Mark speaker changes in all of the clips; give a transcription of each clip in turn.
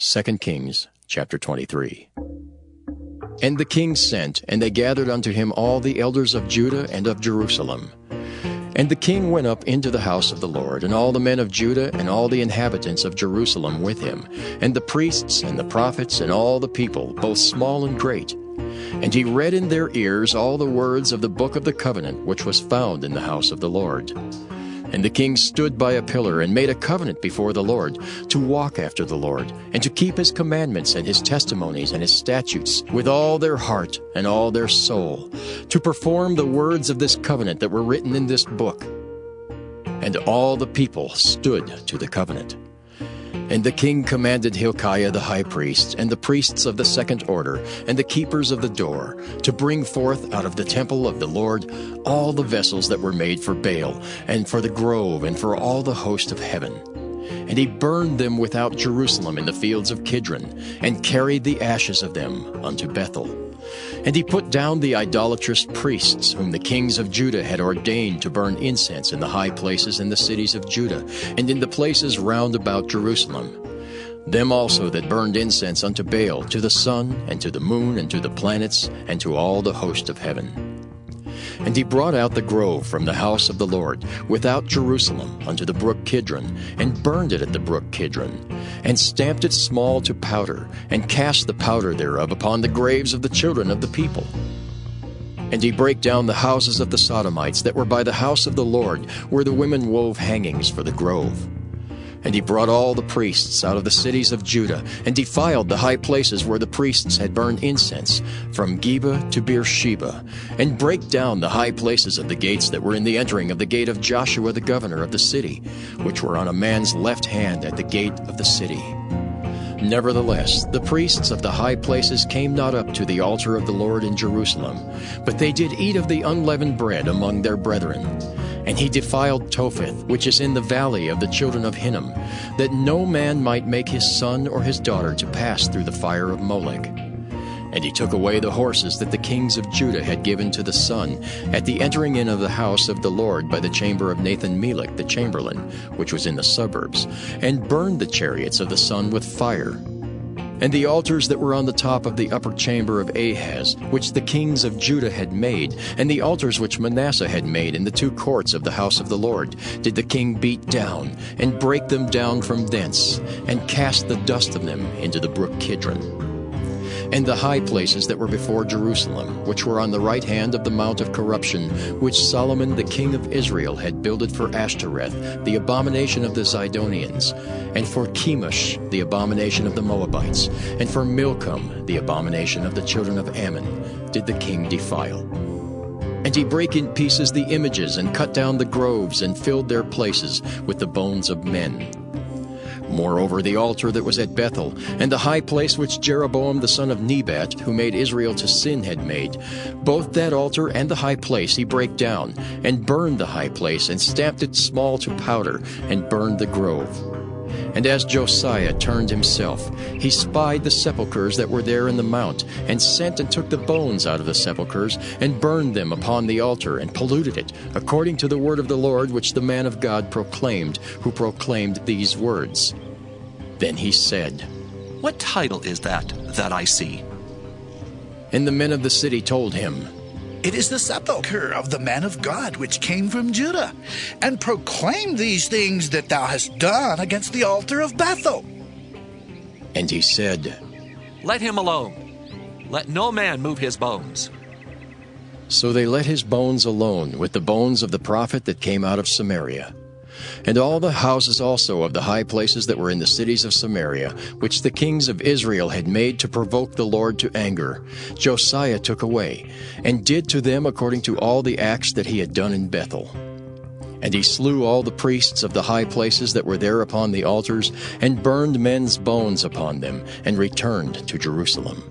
Speaker 1: 2 Kings chapter 23. And the king sent, and they gathered unto him all the elders of Judah and of Jerusalem. And the king went up into the house of the Lord, and all the men of Judah and all the inhabitants of Jerusalem with him, and the priests and the prophets and all the people, both small and great. And he read in their ears all the words of the book of the covenant which was found in the house of the Lord. And the king stood by a pillar and made a covenant before the Lord, to walk after the Lord, and to keep his commandments and his testimonies and his statutes with all their heart and all their soul, to perform the words of this covenant that were written in this book. And all the people stood to the covenant. And the king commanded Hilkiah the high priest, and the priests of the second order, and the keepers of the door, to bring forth out of the temple of the Lord all the vessels that were made for Baal, and for the grove, and for all the host of heaven. And he burned them without Jerusalem in the fields of Kidron, and carried the ashes of them unto Bethel. And he put down the idolatrous priests, whom the kings of Judah had ordained to burn incense in the high places in the cities of Judah, and in the places round about Jerusalem. Them also that burned incense unto Baal, to the sun, and to the moon, and to the planets, and to all the host of heaven. And he brought out the grove from the house of the Lord, without Jerusalem, unto the brook Kidron, and burned it at the brook Kidron, and stamped it small to powder, and cast the powder thereof upon the graves of the children of the people. And he brake down the houses of the Sodomites that were by the house of the Lord, where the women wove hangings for the grove. And he brought all the priests out of the cities of Judah, and defiled the high places where the priests had burned incense, from Geba to Beersheba, and brake down the high places of the gates that were in the entering of the gate of Joshua the governor of the city, which were on a man's left hand at the gate of the city. Nevertheless, the priests of the high places came not up to the altar of the Lord in Jerusalem, but they did eat of the unleavened bread among their brethren. And he defiled Topheth, which is in the valley of the children of Hinnom, that no man might make his son or his daughter to pass through the fire of Molech. And he took away the horses that the kings of Judah had given to the sun, at the entering in of the house of the Lord by the chamber of Nathan-Melech the chamberlain, which was in the suburbs, and burned the chariots of the sun with fire. And the altars that were on the top of the upper chamber of Ahaz, which the kings of Judah had made, and the altars which Manasseh had made in the two courts of the house of the Lord, did the king beat down, and break them down from thence, and cast the dust of them into the brook Kidron. And the high places that were before Jerusalem, which were on the right hand of the mount of corruption, which Solomon the king of Israel had builded for Ashtoreth, the abomination of the Zidonians, and for Chemosh, the abomination of the Moabites, and for Milcom, the abomination of the children of Ammon, did the king defile. And he brake in pieces the images, and cut down the groves, and filled their places with the bones of men. Moreover, the altar that was at Bethel, and the high place which Jeroboam the son of Nebat, who made Israel to sin, had made, both that altar and the high place he brake down, and burned the high place, and stamped it small to powder, and burned the grove. And as Josiah turned himself, he spied the sepulchres that were there in the mount, and sent and took the bones out of the sepulchres, and burned them upon the altar, and polluted it, according to the word of the Lord which the man of God proclaimed, who proclaimed these words. Then he said,
Speaker 2: What title is that I see?
Speaker 1: And the men of the city told him,
Speaker 3: It is the sepulchre of the man of God which came from Judah, and proclaimed these things that thou hast done against the altar of Bethel.
Speaker 1: And he said,
Speaker 2: Let him alone. Let no man move his bones.
Speaker 1: So they let his bones alone, with the bones of the prophet that came out of Samaria. And all the houses also of the high places that were in the cities of Samaria, which the kings of Israel had made to provoke the Lord to anger, Josiah took away, and did to them according to all the acts that he had done in Bethel. And he slew all the priests of the high places that were there upon the altars, and burned men's bones upon them, and returned to Jerusalem.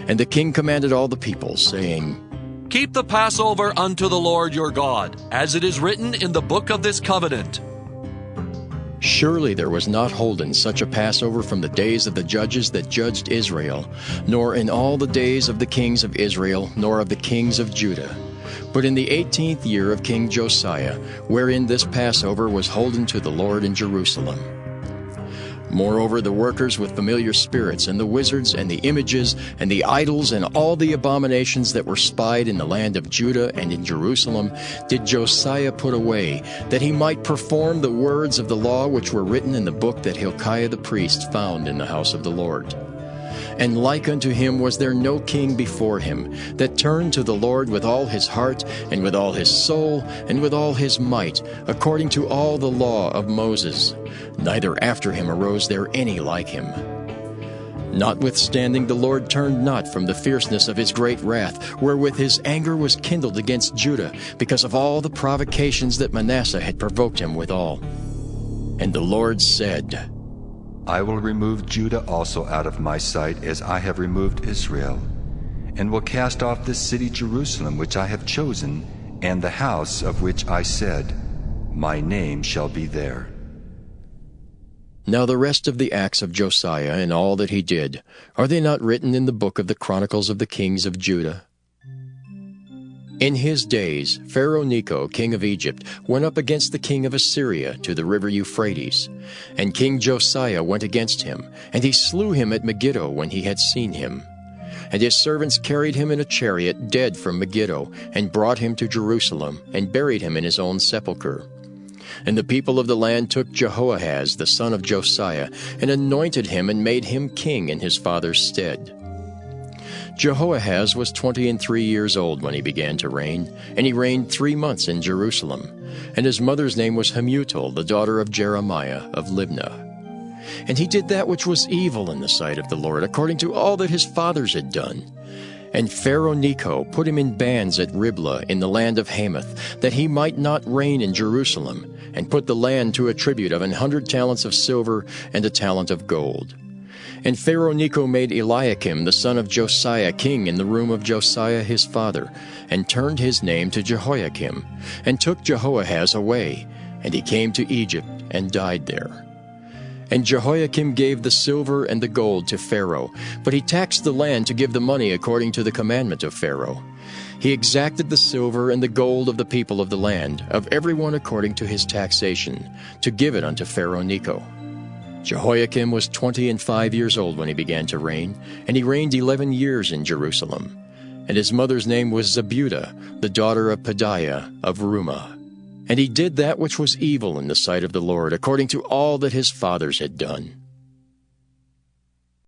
Speaker 1: And the king commanded all the people, saying,
Speaker 2: Keep the Passover unto the Lord your God, as it is written in the book of this covenant.
Speaker 1: Surely there was not holden such a Passover from the days of the judges that judged Israel, nor in all the days of the kings of Israel, nor of the kings of Judah. But in the 18th year of King Josiah, wherein this Passover was holden to the Lord in Jerusalem. Moreover, the workers with familiar spirits, and the wizards, and the images, and the idols, and all the abominations that were spied in the land of Judah and in Jerusalem, did Josiah put away, that he might perform the words of the law which were written in the book that Hilkiah the priest found in the house of the Lord. And like unto him was there no king before him, that turned to the Lord with all his heart, and with all his soul, and with all his might, according to all the law of Moses. Neither after him arose there any like him. Notwithstanding, the Lord turned not from the fierceness of his great wrath, wherewith his anger was kindled against Judah, because of all the provocations that Manasseh had provoked him withal. And the Lord said,
Speaker 4: I will remove Judah also out of my sight, as I have removed Israel, and will cast off this city Jerusalem which I have chosen, and the house of which I said, My name shall be there.
Speaker 1: Now the rest of the acts of Josiah and all that he did, are they not written in the book of the Chronicles of the kings of Judah? In his days, Pharaoh Necho, king of Egypt, went up against the king of Assyria to the river Euphrates. And King Josiah went against him, and he slew him at Megiddo when he had seen him. And his servants carried him in a chariot dead from Megiddo, and brought him to Jerusalem, and buried him in his own sepulchre. And the people of the land took Jehoahaz, the son of Josiah, and anointed him and made him king in his father's stead. Jehoahaz was 23 years old when he began to reign, and he reigned 3 months in Jerusalem. And his mother's name was Hamutal, the daughter of Jeremiah of Libnah. And he did that which was evil in the sight of the Lord, according to all that his fathers had done. And Pharaoh Necho put him in bands at Riblah in the land of Hamath, that he might not reign in Jerusalem, and put the land to a tribute of 100 talents of silver and a talent of gold. And Pharaoh Necho made Eliakim the son of Josiah king in the room of Josiah his father, and turned his name to Jehoiakim, and took Jehoahaz away, and he came to Egypt and died there. And Jehoiakim gave the silver and the gold to Pharaoh, but he taxed the land to give the money according to the commandment of Pharaoh. He exacted the silver and the gold of the people of the land, of every one according to his taxation, to give it unto Pharaoh Necho. Jehoiakim was 25 years old when he began to reign, and he reigned 11 years in Jerusalem. And his mother's name was Zebudah, the daughter of Pedaiah of Rumah. And he did that which was evil in the sight of the Lord, according to all that his fathers had done.